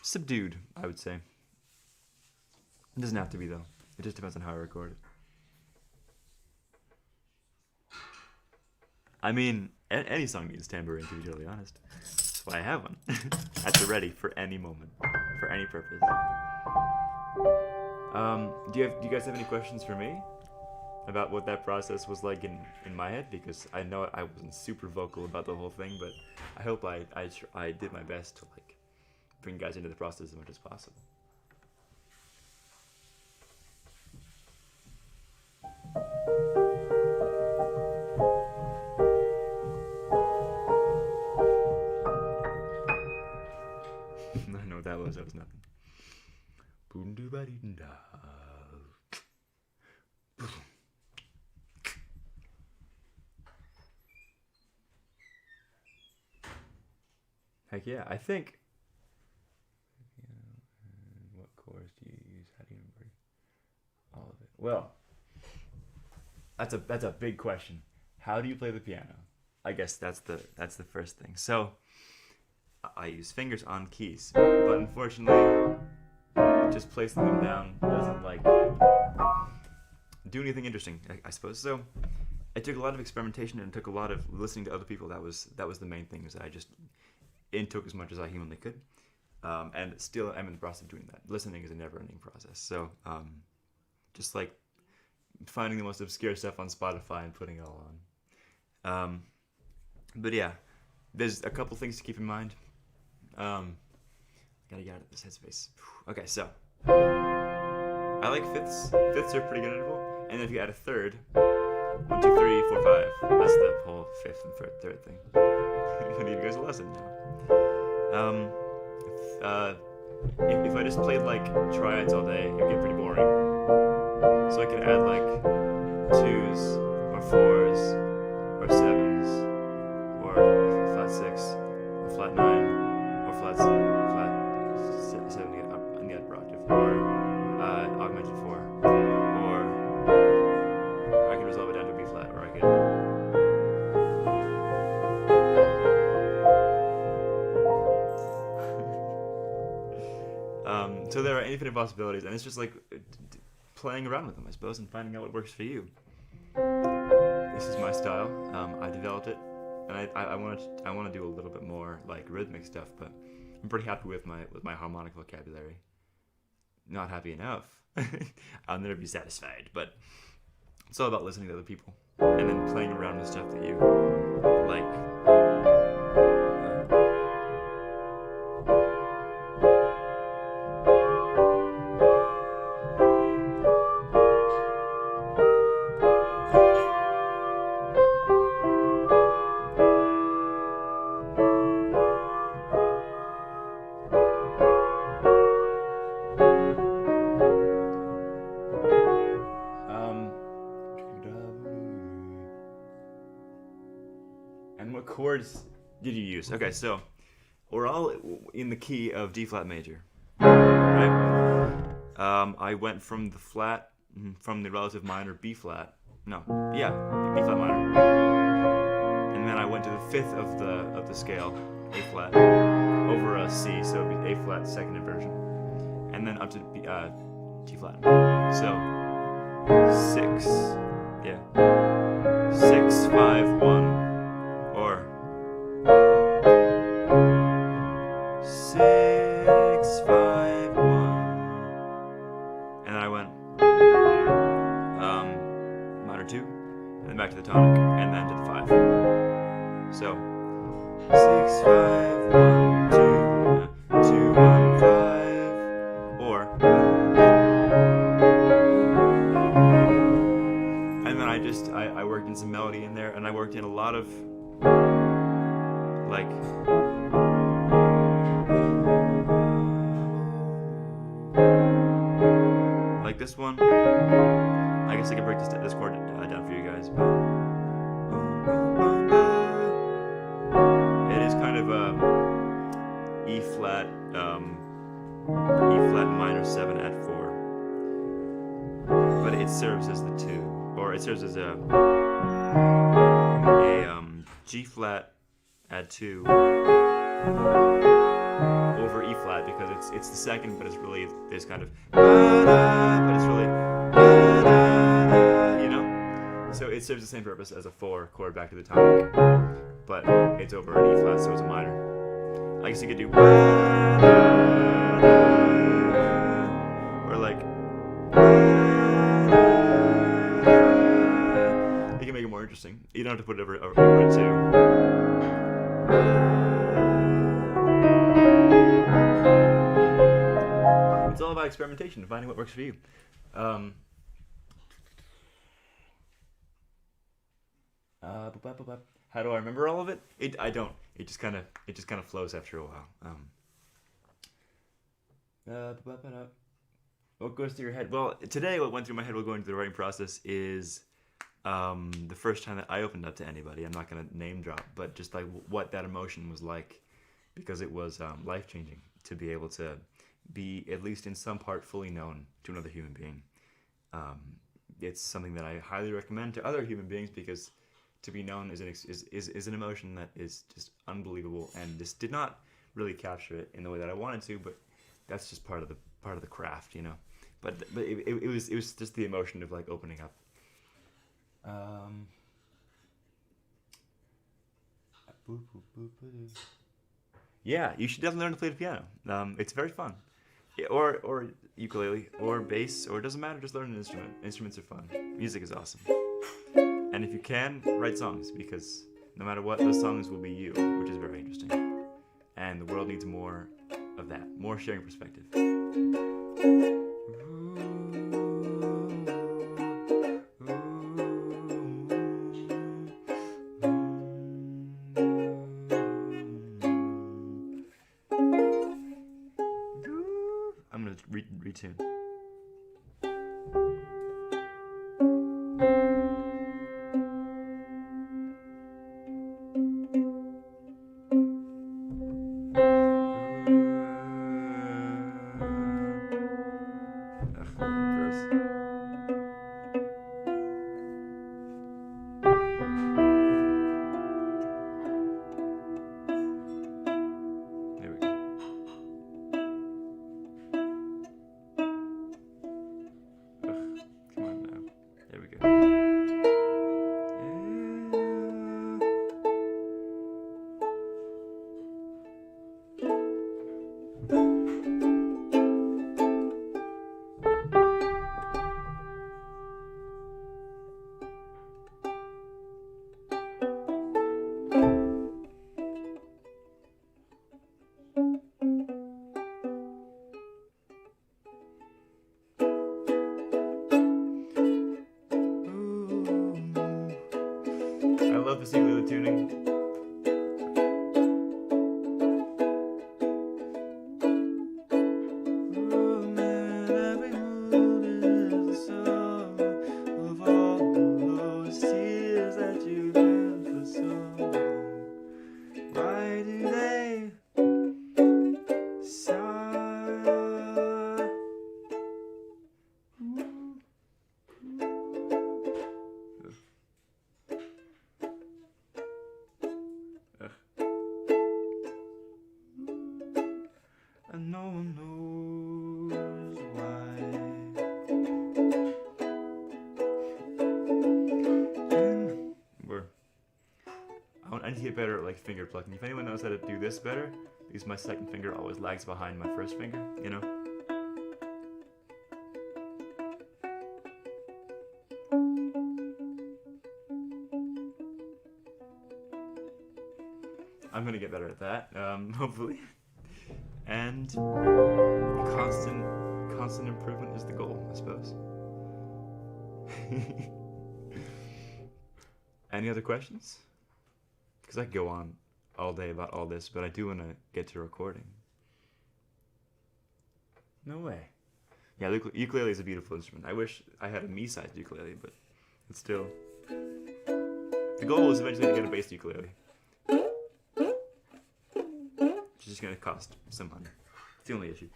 subdued, I would say. It doesn't have to be, though. It just depends on how I record it. I mean, any song needs tambourine, to be totally honest. That's why I have one. At the ready for any moment, for any purpose. Do you guys have any questions for me about what that process was like in my head? Because I know I wasn't super vocal about the whole thing, but I hope I did my best to like bring guys into the process as much as possible. I know what that was. That was nothing. Heck yeah, I think. What chords do you use? How do you remember all of it? Well, that's a big question. How do you play the piano? I guess that's the first thing. So I use fingers on keys, but unfortunately, just placing them down doesn't like do anything interesting, I suppose. So it took a lot of experimentation and it took a lot of listening to other people. That was the main thing. Is that I just intook as much as I humanly could, and still I'm in the process of doing that. Listening is a never-ending process. So just like finding the most obscure stuff on Spotify and putting it all on. But yeah, there's a couple things to keep in mind. Gotta get out of this headspace. Okay, so I like fifths. Fifths are a pretty good interval, and then if you add a third, 1, 2, 3, 4, 5. That's the whole fifth and third thing. I'm gonna give you guys a lesson now. If I just played like triads all day, it would get pretty boring. So I could add like 2s or 4s or 7s or flat 6 or flat 9 or flat 7 on the upper octave, or augmented 4, or I could resolve it down to B flat, or I could. So there are infinite possibilities, and it's just like playing around with them, I suppose, and finding out what works for you. This is my style. I developed it, and I want to do a little bit more like rhythmic stuff, but I'm pretty happy with my harmonic vocabulary. Not happy enough. I'll never be satisfied, but it's all about listening to other people and then playing around with stuff that you like. And what chords did you use? Okay, so we're all in the key of D flat major, right? I went from the flat, from the relative minor B flat. No, yeah, B flat minor, and then I went to the fifth of the scale, A flat, over a C, so it'd be A flat second inversion, and then up to G flat. So 6, yeah, 6, 5, 1. Or 6, 5, 1, and then I went minor 2, and then back to the tonic, and then to the 5. So 6, 5, 1, 2, 2, 1, 5, or, and then I worked in some melody in there, and I worked in a lot of like this one. I guess I could break this chord down for you guys, but it is kind of a E flat minor 7 at 4, but it serves as the 2, or it serves as a G flat add 2 over E flat, because it's the second, but it's really this kind of, but it's really, you know. So it serves the same purpose as a 4 chord back to the tonic, but it's over an E flat, so it's a minor. I guess you could do, or like, you can make it more interesting. You don't have to put it over a 2. It's all about experimentation and finding what works for you. How do I remember all of it? I don't. It just kind of flows after a while. What goes through your head? Well, today what went through my head while going through the writing process is the first time that I opened up to anybody. I'm not going to name drop, but just like what that emotion was like, because it was life-changing to be able to be, at least in some part, fully known to another human being. It's something that I highly recommend to other human beings, because to be known is an emotion that is just unbelievable, and this did not really capture it in the way that I wanted to, but that's just part of the craft, you know. But it was just the emotion of like opening up. Yeah, you should definitely learn to play the piano. It's very fun. Yeah, or ukulele, or bass, or it doesn't matter, just learn an instrument. Instruments are fun. Music is awesome. And if you can, write songs, because no matter what, those songs will be you, which is very interesting. And the world needs more of that, more sharing perspective. I'm going to retune. There we go. this ukulele tuning. Oh man, every mood is a song of all those tears that you had for so long. Why do they sigh? And no one knows why. I need to get better at like finger plucking. If anyone knows how to do this better, because my second finger always lags behind my first finger, you know? I'm gonna get better at that, hopefully. And constant improvement is the goal, I suppose. Any other questions? Because I could go on all day about all this, but I do want to get to recording. No way. Yeah, ukulele is a beautiful instrument. I wish I had a me-sized ukulele, but it's still... The goal is eventually to get a bass ukulele. It's just going to cost some money. It's the only issue.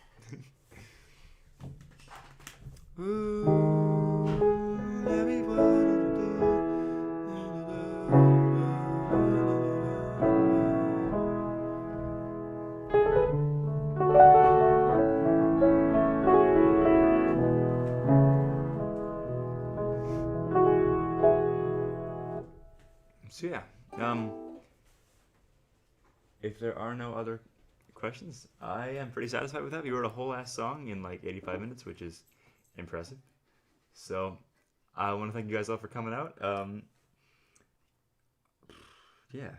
So yeah, if there are no other questions, I am pretty satisfied with that. We wrote a whole ass song in like 85 minutes, which is impressive. So I want to thank you guys all for coming out. Yeah,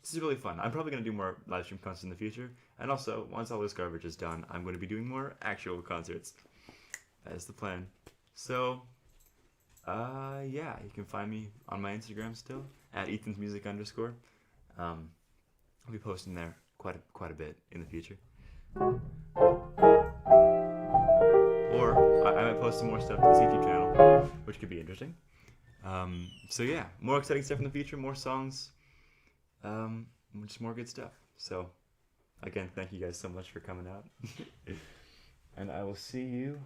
this is really fun. I'm probably going to do more live stream concerts in the future. And also, once all this garbage is done, I'm going to be doing more actual concerts. That is the plan. So, yeah, you can find me on my Instagram still, at ethansmusic_. I'll be posting there quite a bit in the future. Or I might post some more stuff to this YouTube channel, which could be interesting. So yeah, more exciting stuff in the future, more songs, just more good stuff. So again, thank you guys so much for coming out. And I will see you